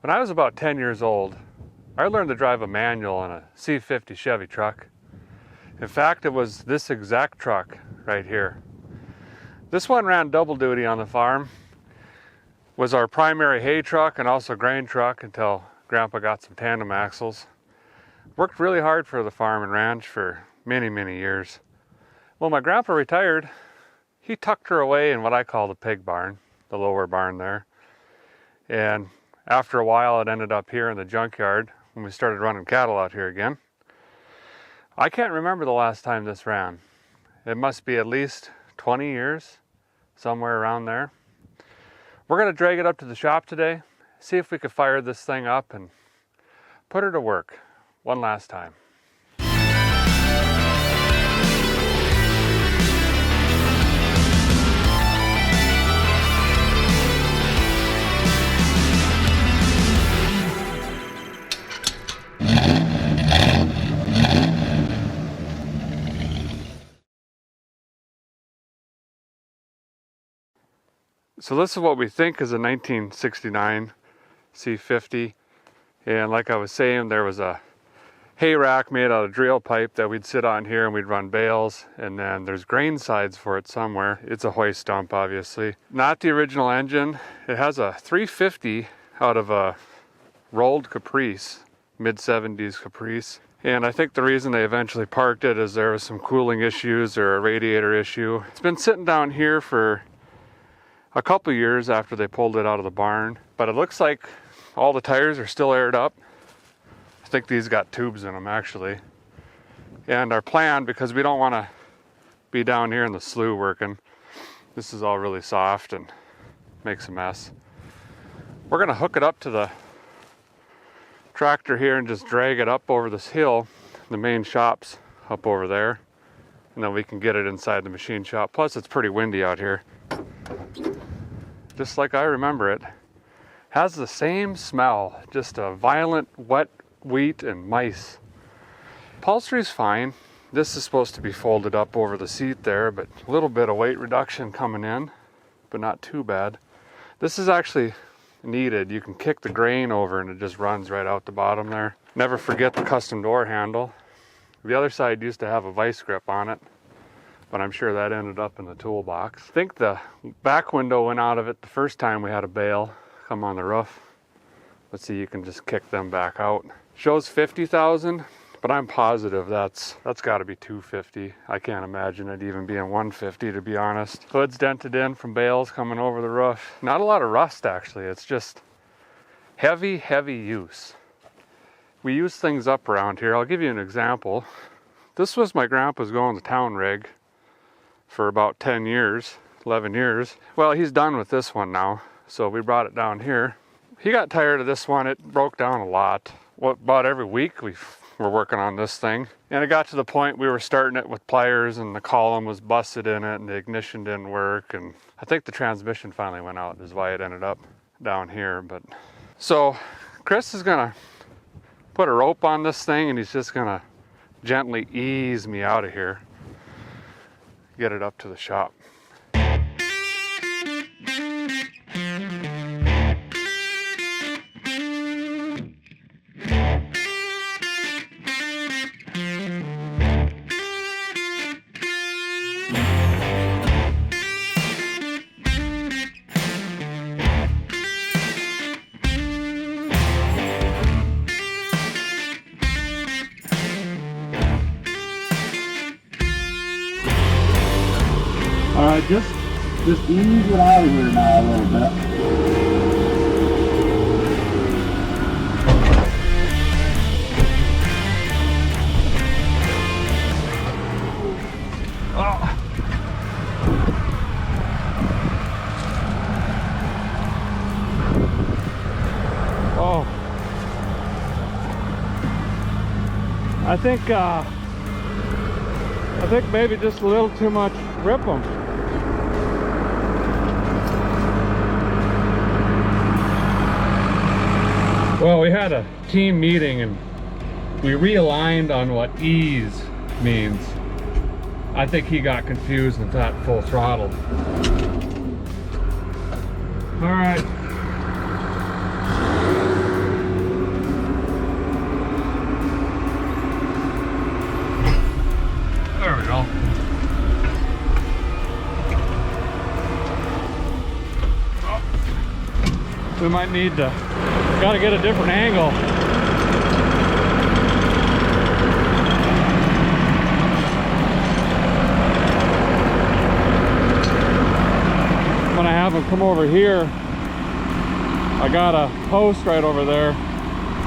When I was about 10 years old, I learned to drive a manual on a C50 Chevy truck. In fact, it was this exact truck right here. This one ran double duty on the farm, was our primary hay truck and also grain truck until Grandpa got some tandem axles. Worked really hard for the farm and ranch for many, many years. When my grandpa retired, he tucked her away in what I call the pig barn, the lower barn there. And after a while, it ended up here in the junkyard when we started running cattle out here again. I can't remember the last time this ran. It must be at least 20 years, somewhere around there. We're going to drag it up to the shop today, see if we could fire this thing up and put her to work one last time. So this is what we think is a 1969 C50. And like I was saying, there was a hay rack made out of drill pipe that we'd sit on here and we'd run bales. And then there's grain sides for it somewhere. It's a hoist dump, obviously. Not the original engine. It has a 350 out of a rolled Caprice, mid-70s Caprice. And I think the reason they eventually parked it is there was some cooling issues or a radiator issue. It's been sitting down here for a couple years after they pulled it out of the barn, but it looks like all the tires are still aired up. I think these got tubes in them actually. And our plan, because we don't want to be down here in the slough working, this is all really soft and makes a mess. We're going to hook it up to the tractor here and just drag it up over this hill. The main shop's up over there, and then we can get it inside the machine shop. Plus it's pretty windy out here. Just like I remember it. Has the same smell, just a violent wet wheat and mice. Upholstery's fine. This is supposed to be folded up over the seat there, but a little bit of weight reduction coming in, but not too bad. This is actually needed. You can kick the grain over and it just runs right out the bottom there. Never forget the custom door handle. The other side used to have a vice grip on it, but I'm sure that ended up in the toolbox. I think the back window went out of it the first time we had a bale come on the roof. Let's see, you can just kick them back out. Shows 50,000, but I'm positive that's got to be 250. I can't imagine it even being 150, to be honest. Hood's dented in from bales coming over the roof. Not a lot of rust actually, it's just heavy use. We use things up around here. I'll give you an example. This was my grandpa's going to town rig for about 10 years, 11 years. Well, he's done with this one now, so we brought it down here. He got tired of this one. It broke down a lot. About every week we were working on this thing. And it got to the point we were starting it with pliers and the column was busted in it and the ignition didn't work. And I think the transmission finally went out is why it ended up down here. But so Chris is gonna put a rope on this thing and he's just gonna gently ease me out of here. Get it up to the shop. Alright, just ease it out of here now a little bit. Oh. Oh. I think maybe just a little too much rip them. Well, we had a team meeting and we realigned on what ease means. I think he got confused and thought full throttle. All right. We might need to, gotta get a different angle. When I have them come over here, I got a post right over there.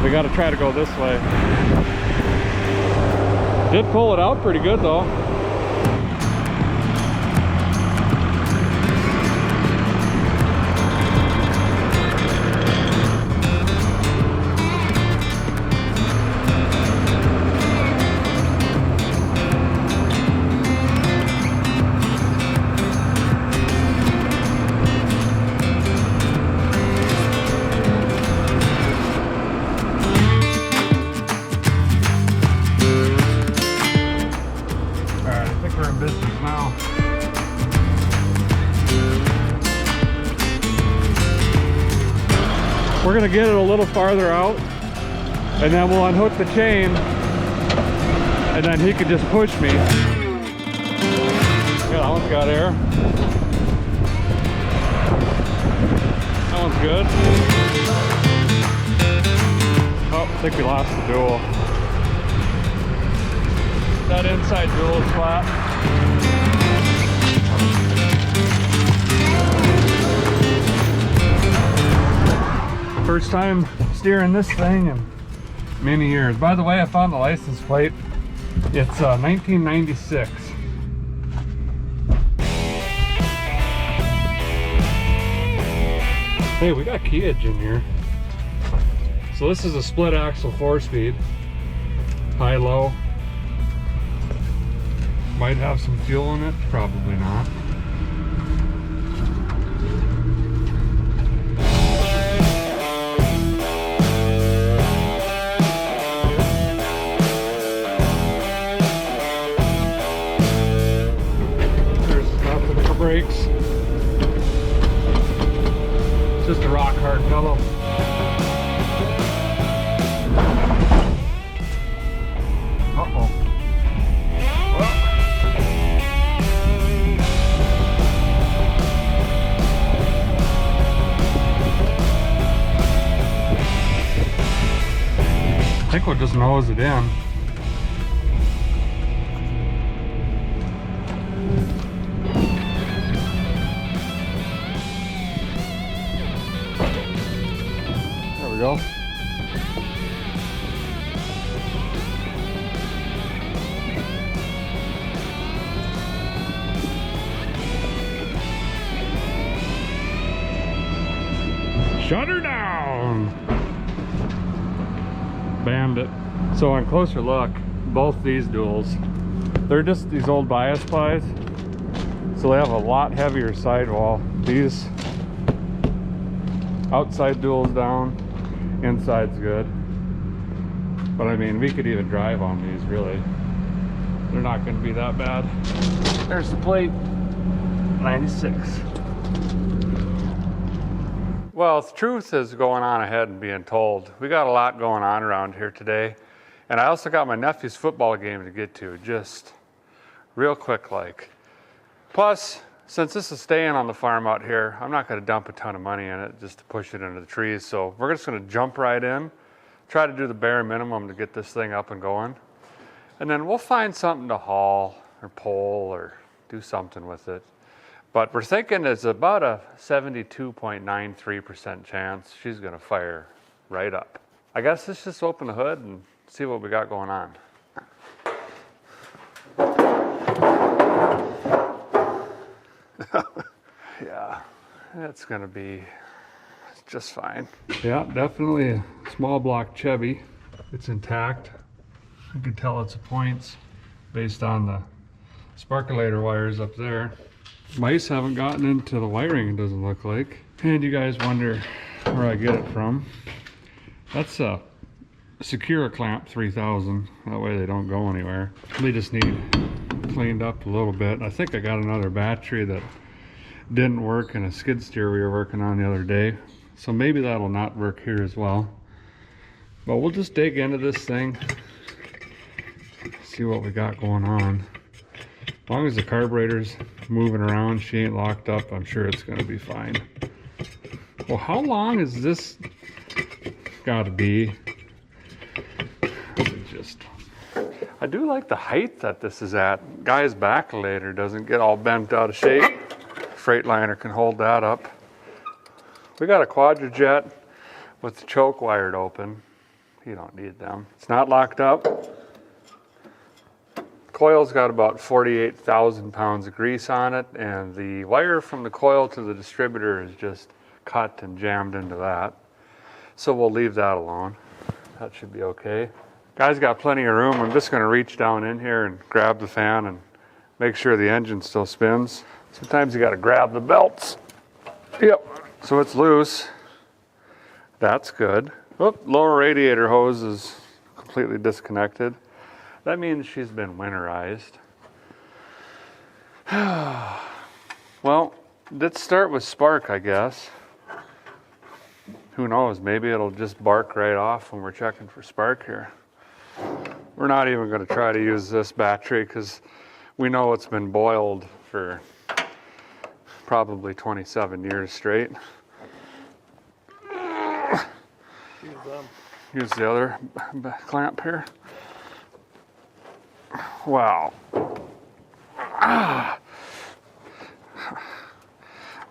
We got to try to go this way. Did pull it out pretty good though. We're gonna get it a little farther out and then we'll unhook the chain and then he can just push me. Yeah, that one's got air. That one's good. Oh, I think we lost the dual. That inside dual is flat. First time steering this thing in many years. By the way, I found the license plate. It's 1996. Hey, we got keyage in here. So this is a split axle 4-speed. High-low. Might have some fuel in it, probably not. Brakes. It's just a rock hard pedal. Uh-oh. I think we'll just nose it in. Go. Shut her down. Bandit. So on closer look, both these duals, they're just these old bias plies. So they have a lot heavier sidewall. These outside duals down. Inside's good, but I mean we could even drive on these, really. They're not going to be that bad. There's the plate. 96. Well, the truth is going on ahead and being told. We got a lot going on around here today, and I also got my nephew's football game to get to, just real quick like. Plus, since this is staying on the farm out here, I'm not going to dump a ton of money in it just to push it into the trees. So we're just going to jump right in, try to do the bare minimum to get this thing up and going. And then we'll find something to haul or pull or do something with it. But we're thinking it's about a 72.93% chance she's going to fire right up. I guess let's just open the hood and see what we got going on. Yeah, that's gonna be just fine. Yeah, definitely a small block Chevy. It's intact. You can tell it's a points based on the sparkulator wires up there. Mice haven't gotten into the wiring, it doesn't look like. And you guys wonder where I get it from. That's a Secura Clamp 3000. That way they don't go anywhere. They just need cleaned up a little bit. I think I got another battery that didn't work in a skid steer we were working on the other day. So maybe that'll not work here as well. But we'll just dig into this thing, see what we got going on. As long as the carburetor's moving around, she ain't locked up, I'm sure it's gonna be fine. Well, how long is this gotta be? I do like the height that this is at. Guy's backlighter doesn't get all bent out of shape. Freightliner can hold that up. We got a Quadrajet with the choke wired open. You don't need them. It's not locked up. Coil's got about 48,000 pounds of grease on it, and the wire from the coil to the distributor is just cut and jammed into that. So we'll leave that alone. That should be okay. Guy's got plenty of room. I'm just going to reach down in here and grab the fan and make sure the engine still spins. Sometimes you got to grab the belts. Yep. So it's loose. That's good. Oop, lower radiator hose is completely disconnected. That means she's been winterized. Well, let's start with spark, I guess. Who knows? Maybe it'll just bark right off when we're checking for spark here. We're not even going to try to use this battery because we know it's been boiled for probably 27 years straight. Use the other clamp here. Wow.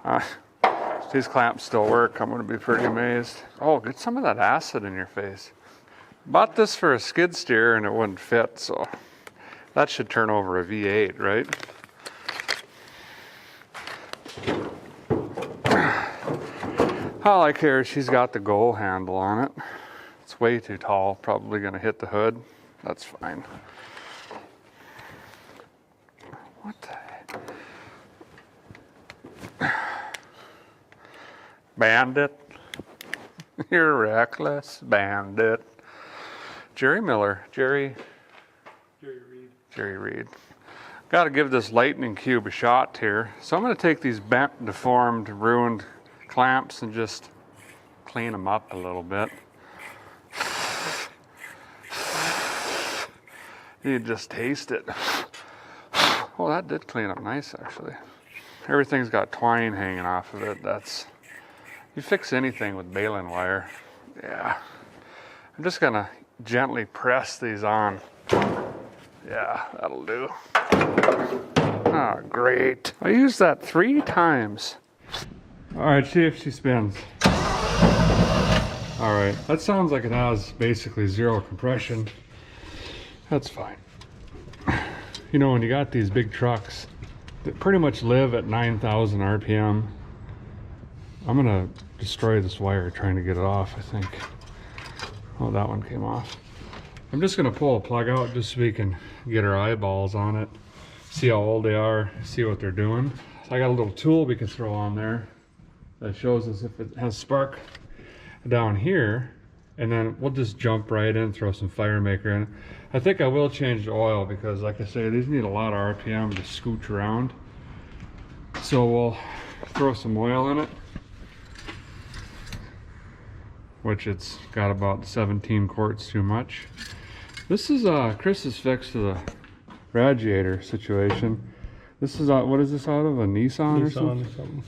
If these clamps still work, I'm going to be pretty amazed. Oh, get some of that acid in your face. Bought this for a skid steer and it wouldn't fit, so that should turn over a V8, right? All I care is she's got the go handle on it. It's way too tall, probably going to hit the hood. That's fine. What the heck? Bandit. You're reckless, bandit. Jerry Reed. Got to give this lightning cube a shot here. So I'm going to take these bent, deformed, ruined clamps and just clean them up a little bit. You just taste it. Oh, that did clean up nice, actually. Everything's got twine hanging off of it. You fix anything with baling wire. Yeah. I'm just going to gently press these on. Yeah, that'll do. Ah, great. I used that 3 times. All right, see if she spins. All right, that sounds like it has basically 0 compression. That's fine. You know, when you got these big trucks that pretty much live at 9,000 RPM, I'm gonna destroy this wire trying to get it off, I think. Oh, that one came off. I'm just gonna pull a plug out just so we can get our eyeballs on it, see how old they are, see what they're doing. So I got a little tool we can throw on there that shows us if it has spark down here, and then we'll just jump right in, throw some Firemaker in. I think I will change the oil because, like I say, these need a lot of RPM to scooch around. So we'll throw some oil in it, which it's got about 17 quarts too much. This is Chris's fix to the radiator situation. This is what is this out of, a Nissan or something?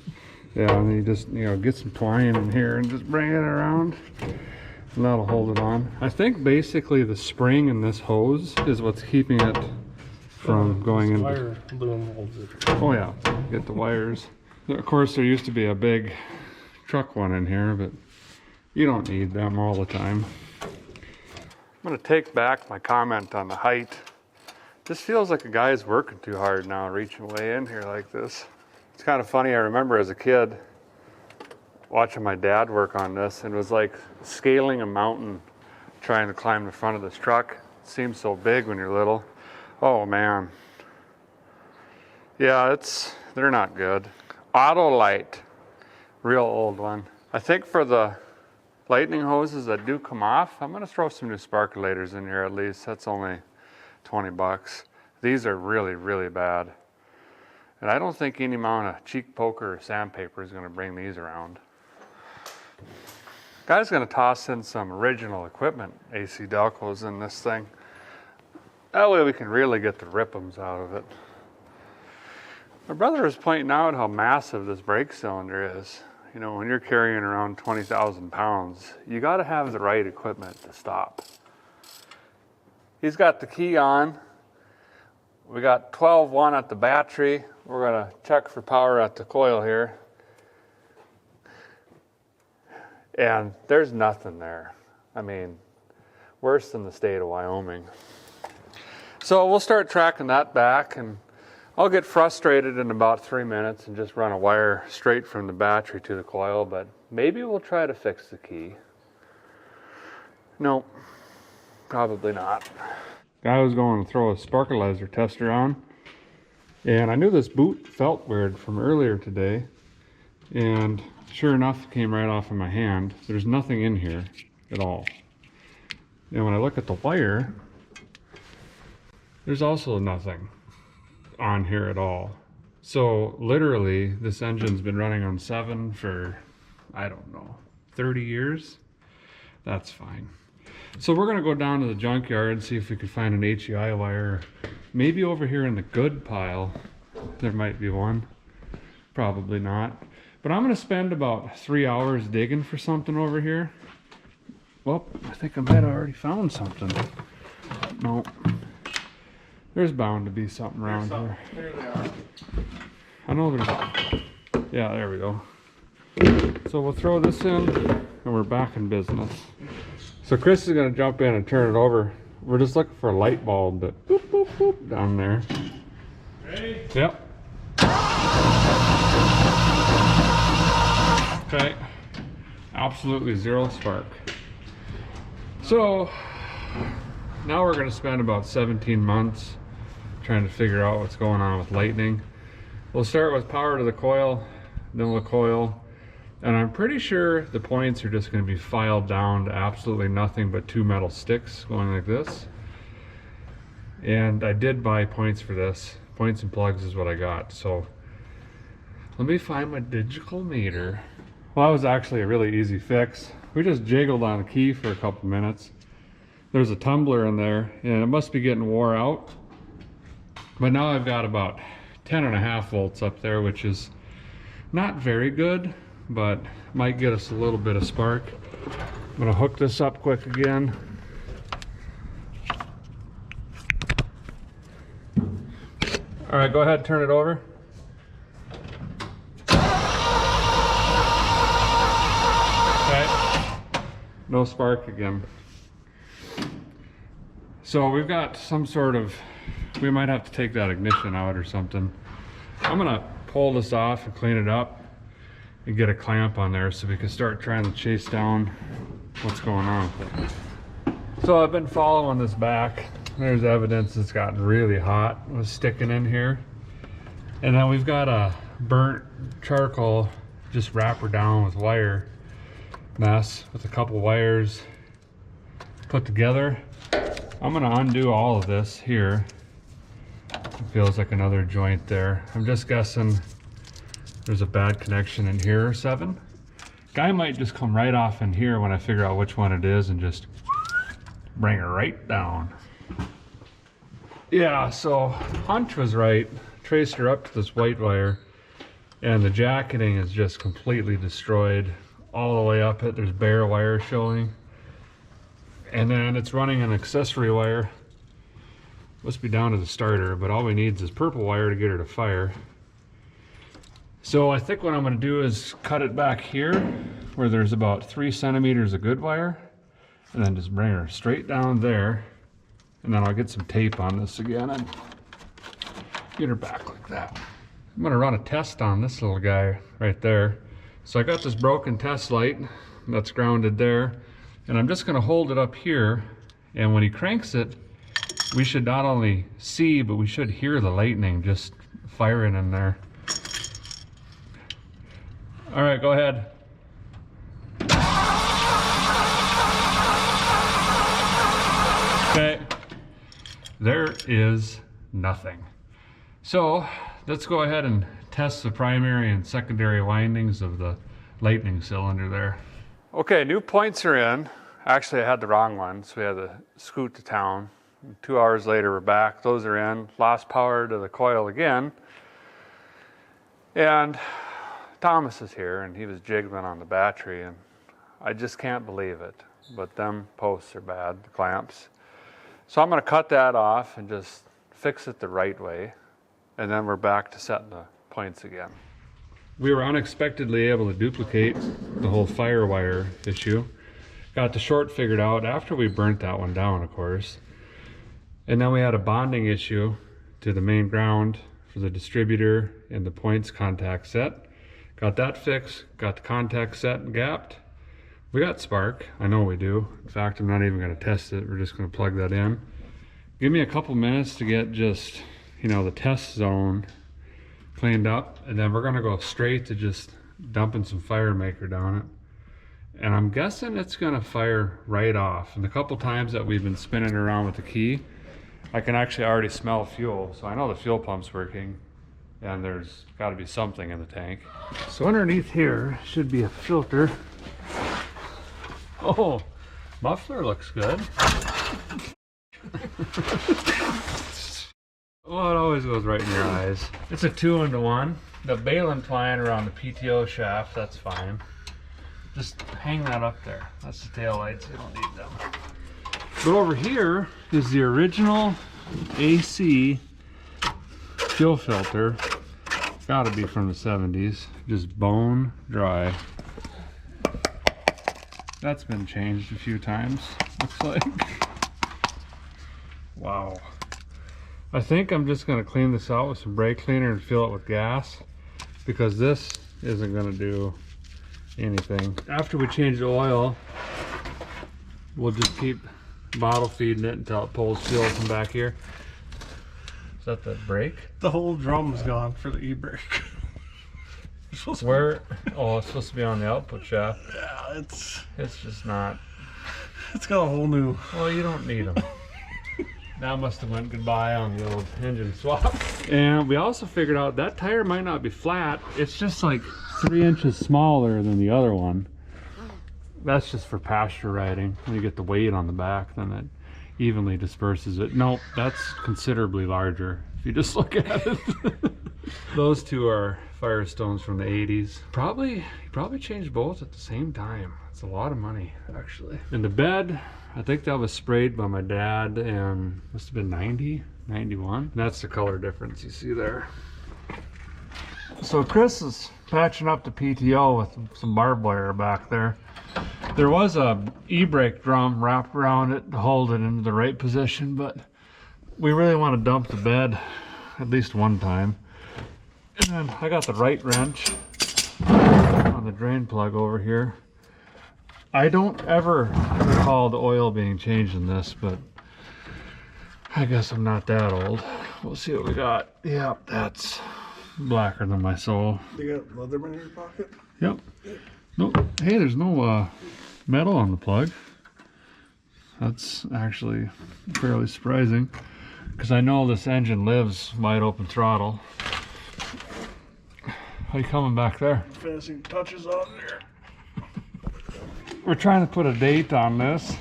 Yeah, and you just get some twine in here and just bring it around, and that'll hold it on. I think basically the spring in this hose is what's keeping it from going into. Wire loom holds it. Oh yeah, get the wires. Of course, there used to be a big truck one in here, but you don't need them all the time. I'm going to take back my comment on the height. This feels like a guy's working too hard now, reaching way in here like this. It's kind of funny, I remember as a kid watching my dad work on this, and it was like scaling a mountain trying to climb the front of this truck. It seems so big when you're little. Oh man. Yeah, they're not good. Autolite, real old one. I think for the lightning hoses that do come off, I'm going to throw some new sparkulators in here at least. That's only 20 bucks. These are really, really bad. And I don't think any amount of cheek poker or sandpaper is going to bring these around. Guy's going to toss in some original equipment AC Delcos in this thing. That way we can really get the rip'ems out of it. My brother was pointing out how massive this brake cylinder is. You know, when you're carrying around 20,000 pounds, you got to have the right equipment to stop. He's got the key on. We got 12-1 at the battery. We're gonna check for power at the coil here. And there's nothing there. I mean, worse than the state of Wyoming. So we'll start tracking that back, and I'll get frustrated in about 3 minutes and just run a wire straight from the battery to the coil, but maybe we'll try to fix the key. No, probably not. Guy was going to throw a sparkleizer tester on, and I knew this boot felt weird from earlier today, and sure enough, it came right off of my hand. There's nothing in here at all. And when I look at the wire, there's also nothing on here at all. So literally, this engine's been running on 7 for, I don't know, 30 years? That's fine. So we're gonna go down to the junkyard and see if we can find an HEI wire. Maybe over here in the good pile, there might be one. Probably not. But I'm gonna spend about 3 hours digging for something over here. Well, I think I might have already found something. No. There's bound to be something around here. There they are. I know there's, yeah, there we go. So we'll throw this in and we're back in business. So Chris is gonna jump in and turn it over. We're just looking for a light bulb that boop, boop, boop down there. Ready? Yep. Okay. Absolutely zero spark. So now we're gonna spend about 17 months trying to figure out what's going on with lightning. We'll start with power to the coil, then the coil, and I'm pretty sure the points are just going to be filed down to absolutely nothing but 2 metal sticks going like this. And I did buy points for this. Points and plugs is what I got. So let me find my digital meter. Well, that was actually a really easy fix. We just jiggled on a key for a couple minutes. There's a tumbler in there and it must be getting wore out. But now I've got about 10.5 volts up there, which is not very good, but might get us a little bit of spark. I'm gonna hook this up quick again. All right, go ahead, turn it over. Okay, no spark again. So we've got some sort of, we might have to take that ignition out or something. I'm gonna pull this off and clean it up and get a clamp on there so we can start trying to chase down what's going on with it. So I've been following this back. There's evidence it's gotten really hot. It was sticking in here. And then we've got a burnt charcoal just wrapper down with wire mess with a couple wires put together. I'm gonna undo all of this here. It feels like another joint there. I'm just guessing there's a bad connection in here or 7. Guy might just come right off in here when I figure out which one it is and just bring her right down. Yeah, so Hunch was right. Traced her up to this white wire and the jacketing is just completely destroyed. All the way up it, there's bare wire showing. And then it's running an accessory wire. Must be down to the starter, but all we need is purple wire to get her to fire. So I think what I'm going to do is cut it back here where there's about 3 centimeters of good wire and then just bring her straight down there, and then I'll get some tape on this again and get her back like that. I'm going to run a test on this little guy right there. So I got this broken test light that's grounded there, and I'm just going to hold it up here, and when he cranks it we should not only see but we should hear the lightning just firing in there. All right, go ahead. Okay, there is nothing. So let's go ahead and test the primary and secondary windings of the lightning cylinder there. Okay, new points are in. Actually, I had the wrong one, so we had to scoot to town. 2 hours later, we're back. Those are in. Lost power to the coil again. And Thomas is here and he was jiggling on the battery, and I just can't believe it. But them posts are bad, the clamps. So I'm gonna cut that off and just fix it the right way. And then we're back to setting the points again. We were unexpectedly able to duplicate the whole firewire issue. Got the short figured out after we burnt that one down, of course. And then we had a bonding issue to the main ground for the distributor and the points contact set. Got that fixed, got the contact set and gapped. We got spark, I know we do. In fact, I'm not even gonna test it. We're just gonna plug that in. Give me a couple minutes to get just, you know, the test zone cleaned up, and then we're gonna go straight to just dumping some fire maker down it. And I'm guessing it's gonna fire right off. And the couple times that we've been spinning around with the key, I can actually already smell fuel. So I know the fuel pump's working, and there's gotta be something in the tank. So underneath here should be a filter. Oh, muffler looks good. Oh, it always goes right in your eyes. It's a 2-in-1. The baling twine around the PTO shaft, that's fine. Just hang that up there. That's the tail lights, we don't need them. But over here is the original AC fuel filter. Gotta be from the 70s. Just bone dry. That's been changed a few times, looks like. Wow. I think I'm just gonna clean this out with some brake cleaner and fill it with gas, because this isn't gonna do anything. After we change the oil, we'll just keep bottle feeding it until it pulls fuel from back here. Is that the brake? The whole drum's gone for the e-brake. Where? Oh, it's supposed to be on the output shaft. Yeah, It's just not. it's got a whole new. Well, you don't need them. That must have went goodbye on the old engine swap. And we also figured out that tire might not be flat. It's just like 3 inches smaller than the other one. That's just for pasture riding. When you get the weight on the back, then it evenly disperses it. No, that's considerably larger if you just look at it. Those two are Firestones from the 80s. Probably changed both at the same time. It's a lot of money, actually. And the bed, I think that was sprayed by my dad and must have been 90, 91. And that's the color difference you see there. So Chris is patching up the PTO with some barbed wire back there. There was a e-brake drum wrapped around it to hold it into the right position, but we really want to dump the bed at least one time. And then I got the right wrench on the drain plug over here. I don't ever recall the oil being changed in this, but I guess I'm not that old. We'll see what we got. Yeah, that's blacker than my soul. You got Leatherman in your pocket? Yep. Nope. Hey, there's no metal on the plug. That's actually fairly surprising, because I know this engine lives wide open throttle. How you coming back there? Finishing touches on there. We're trying to put a date on this.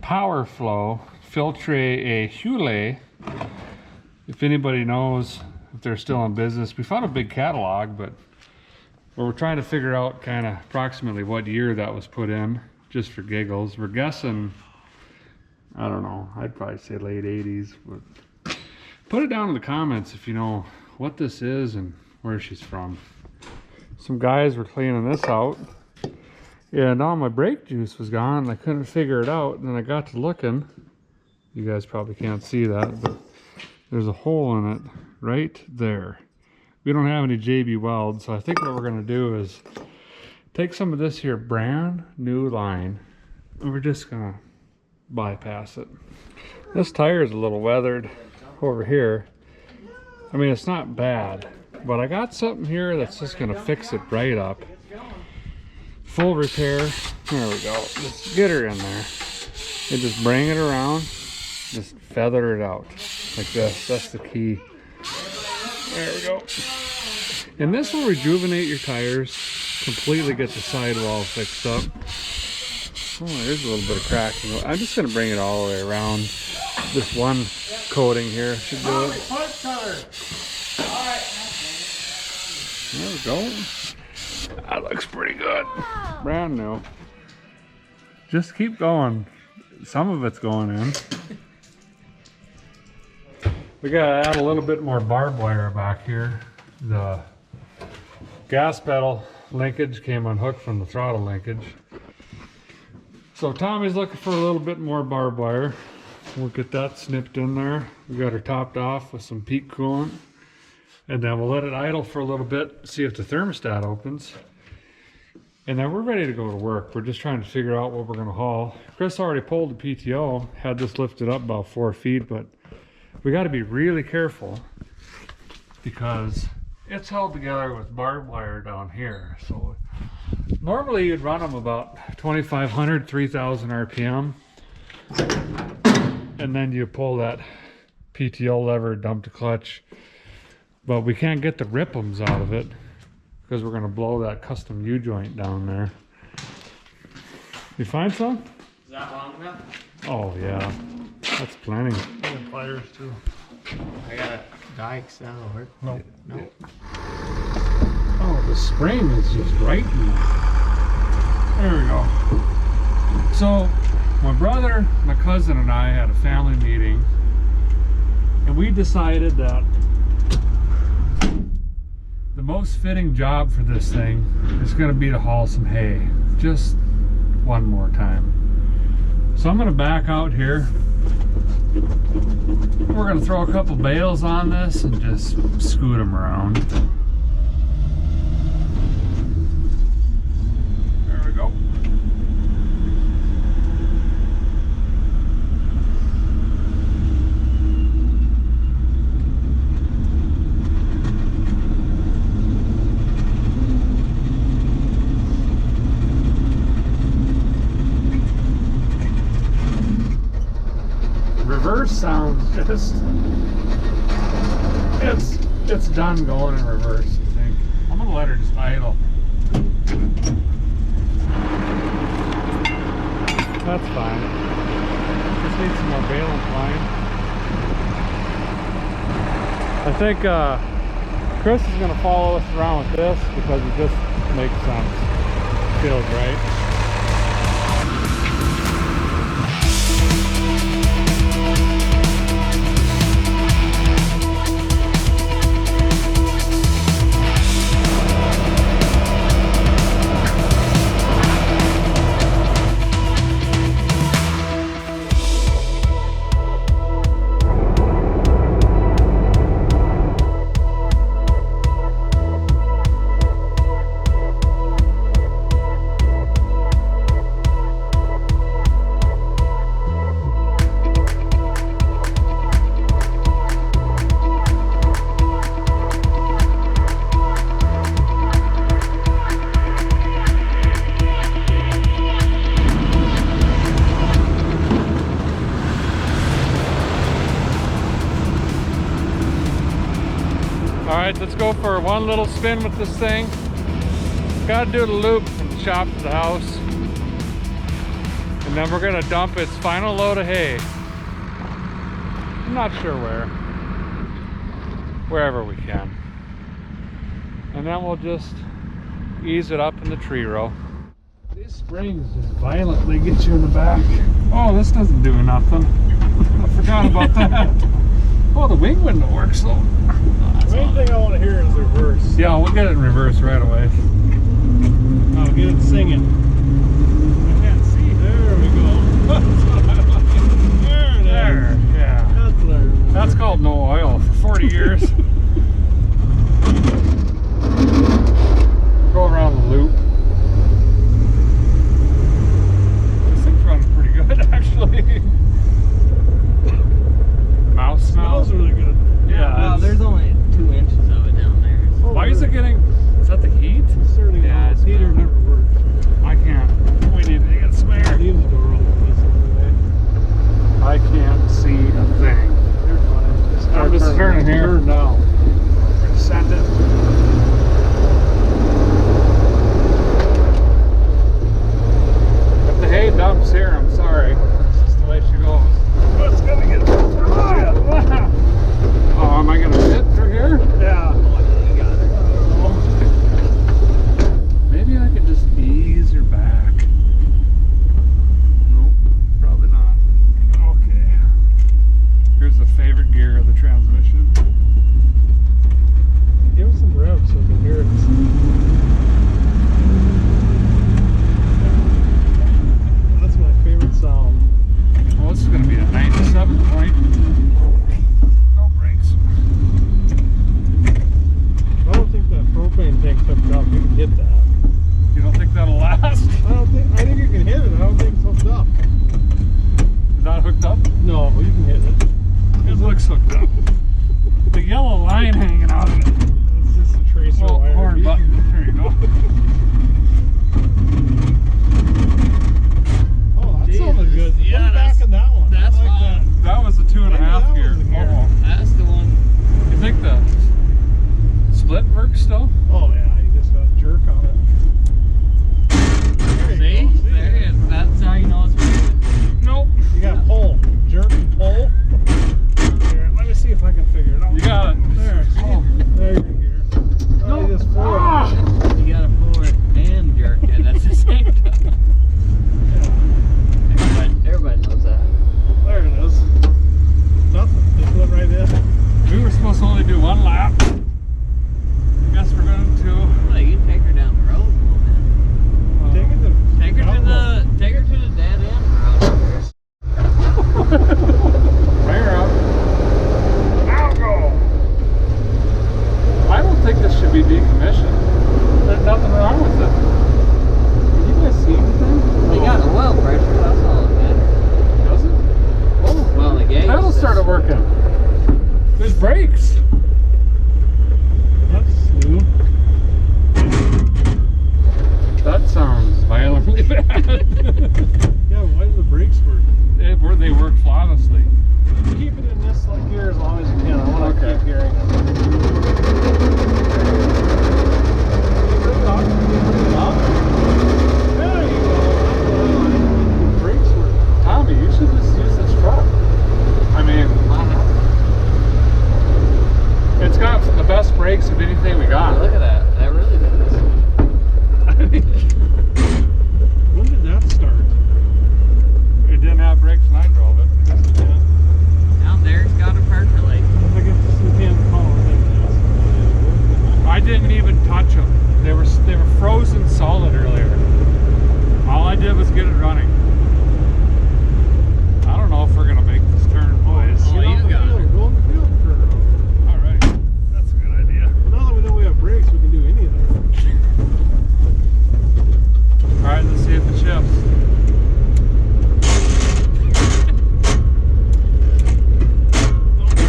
Power Flow Filtre a Hule. If anybody knows if they're still in business, we found a big catalog, but we're trying to figure out kind of approximately what year that was put in, just for giggles. We're guessing, I don't know, I'd probably say late 80s, but put it down in the comments if you know what this is and where she's from. Some guys were cleaning this out, and all my brake juice was gone. I couldn't figure it out, and then I got to looking. You guys probably can't see that, but there's a hole in it right there. We don't have any JB Weld, so I think what we're gonna do is take some of this here brand new line, and we're just gonna bypass it. This tire is a little weathered over here. I mean, it's not bad, but I got something here that's just gonna fix it right up. Full repair. There we go. Just get her in there and just bring it around. Just feather it out like this. That's the key. There we go. And this will rejuvenate your tires, completely get the sidewall fixed up. Oh, there's a little bit of cracking. I'm just gonna bring it all the way around. This one coating here should do it. There we go. That looks pretty good. Brand new. Just keep going. Some of it's going in. We gotta add a little bit more barbed wire back here. The gas pedal linkage came unhooked from the throttle linkage. So Tommy's looking for a little bit more barbed wire. We'll get that snipped in there. We got her topped off with some peak coolant. And then we'll let it idle for a little bit, see if the thermostat opens. And then we're ready to go to work. We're just trying to figure out what we're gonna haul. Chris already pulled the PTO, had this lifted up about 4 feet, but we gotta be really careful because it's held together with barbed wire down here. So normally you'd run them about 2,500, 3,000 RPM. And then you pull that PTO lever, dump the clutch. But we can't get the rip'ems out of it because we're going to blow that custom U-joint down there. You find some? Is that long enough? Oh yeah, that's plenty. And pliers too. I got a dikes, that'll work. No. No. Oh, the spring is just right now. There we go. So my brother, my cousin, and I had a family meeting, and we decided that the most fitting job for this thing is going to be to haul some hay just one more time. So I'm going to back out here. We're going to throw a couple bales on this and just scoot them around. There we go. Reverse sounds just, it's done going in reverse, I think. I'm gonna let her just idle. That's fine. Just need some more baling twine. I think Chris is gonna follow us around with this because it just makes sense. Feels right. Alright, let's go for one little spin with this thing. Gotta do the loop from the shop to the house. And then we're gonna dump its final load of hay. I'm not sure where. Wherever we can. And then we'll just ease it up in the tree row. These springs just violently get you in the back. Oh, this doesn't do nothing. I forgot about that. Oh, the wing window works though. The main thing I want to hear is the reverse. Yeah, we'll get it in reverse right away. I'll get it singing. I can't see. There we go. That's what I like. There it is. There, yeah. That's what I remember. That's called no oil for 40 years. Go around the loop. This thing's running pretty good, actually. Mouse smell. Smells really good. Yeah. Well, there's only 2 inches of it down there. Why is it getting? Is that the heat? Certainly Yeah, not. it's Heater not. never works. I brakes hooked up. The yellow line hanging out of it. It's just a tracer Oh, wire. horn button. There you go. Oh, that Jesus. sounded good. Yeah, Put it back in that one. that's I like fine. That was a 2.5 gear. Maybe that was the gear. That's the one. You think the split works still? That. Oh yeah, you just got to jerk on it. There See? you go. There it is. That's how you know it's working. Nope. You got to pull, jerk and pull. Here, let me see if I can figure it out. You got it. There, see? Oh. There you're here. Oh, you just pull it. You gotta pull it and jerk it at the same time. Everybody knows that. There it is. Nothing. Just went right in. We were supposed to only do 1 lap. I guess we're going to. Well, you can take her down the road a little bit. Take it to Take her to the dead end road. Bring her up. Now go! I don't think this should be decommissioned. There's nothing wrong with it. Can you guys see anything? They got oil pressure, that's all that matters. Does it? Oh, Well, the gauge pedals says- started working. There's brakes. That's new. That sounds violently bad. Yeah, why do the brakes work? They work flawlessly. Keep it in this like gear as long as you can. I want to Okay. keep hearing it. Bring it up. Bring it up. There you go. That's what I like. The brakes work. Tommy, you should just use this truck. I mean, it's got the best brakes of anything we got. Look at that. That really does. When did that start? It didn't have brakes when I drove it. Now Derek's got to percolate. I get some can power thing. I didn't even touch them. They were frozen solid earlier. All I did was get it running. I don't know if we're gonna make this turn, boys. Oh, you got it. Go in the field for All right, that's a good idea. now that we know we have brakes, we can do anything. All right, let's see if it shifts.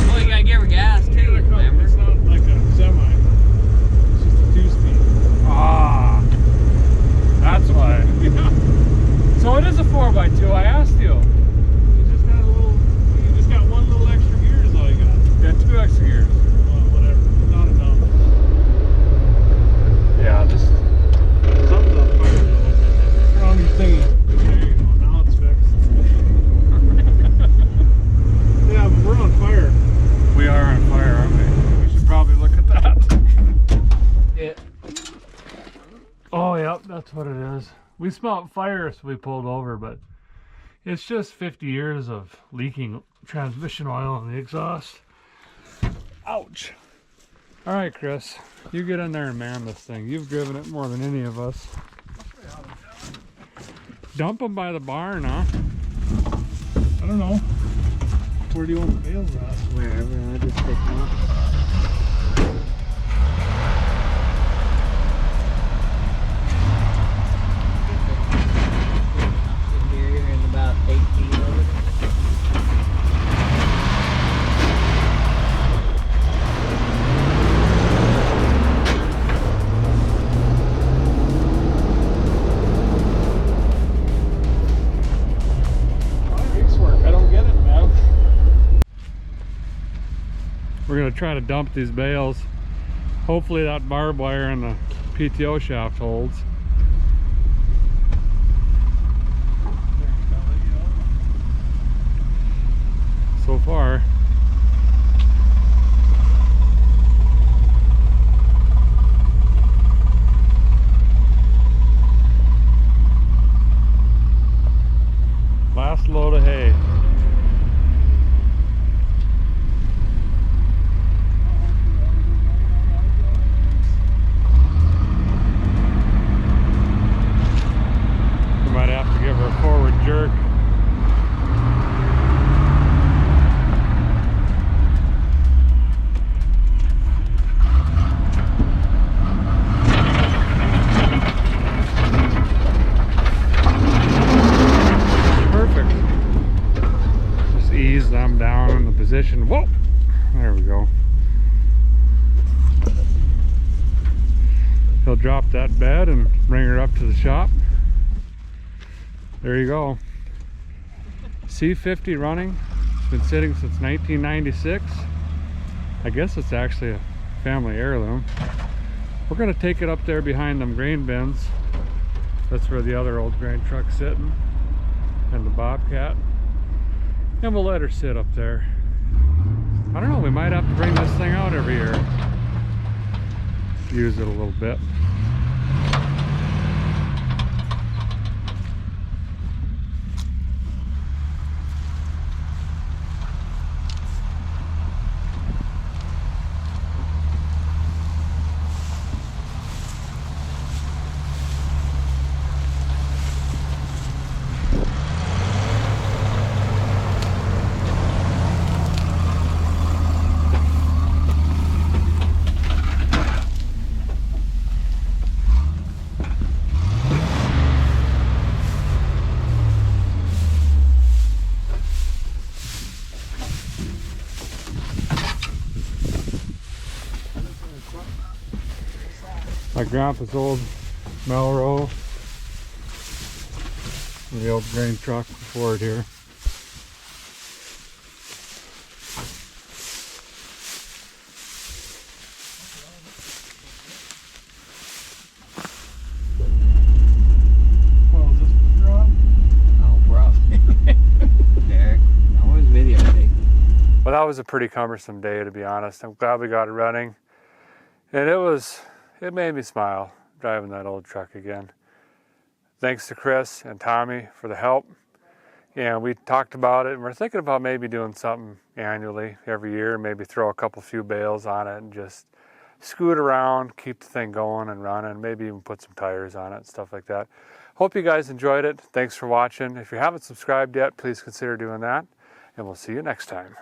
Well, you gotta give her gas too, Here it comes. remember? It's not like a semi. It's just a 2-speed. Ah, that's why. So it is a 4x2. I asked you. You just got one little extra gear is all you got. Yeah, 2 extra gears. Well, whatever. Not enough. Yeah, just. Something's on fire though. Turn on your thingy. There you go. Now it's fixed. Yeah, but we're on fire. We are on fire, aren't we? We should probably look at that. Yeah. Oh, yep, that's what it is. We smelled fire, so we pulled over, but it's just 50 years of leaking transmission oil in the exhaust. Ouch. All right, Chris, you get in there and man this thing. You've driven it more than any of us. Dump them by the barn, huh? I don't know. Where do you want the bales at? Wherever, I just pick them up. Here in about 8 feet of it. Brakes work. I don't get it, man. We're gonna try to dump these bales. Hopefully that barbed wire in the PTO shaft holds. So far. Last load of hay. We might have to give her a forward jerk. Perfect. position. Whoa! There we go. He'll drop that bed and bring her up to the shop. There you go. C50 running. It's been sitting since 1996. I guess it's actually a family heirloom. We're gonna take it up there behind them grain bins. That's where the other old grain truck's sitting, and the Bobcat. And we'll let her sit up there. I don't know, we might have to bring this thing out every year. Use it a little bit. My grandpa's old Melrow, the old grain truck before it here. Well, is this Ron? Oh, bro. Derek, I was videotaping. Well, that was a pretty cumbersome day, to be honest. I'm glad we got it running. And it made me smile driving that old truck again. Thanks to Chris and Tommy for the help. And we talked about it, and we're thinking about maybe doing something annually every year, maybe throw a few bales on it and just scoot around, keep the thing going and running, maybe even put some tires on it and stuff like that. Hope you guys enjoyed it. Thanks for watching. If you haven't subscribed yet, please consider doing that, and we'll see you next time.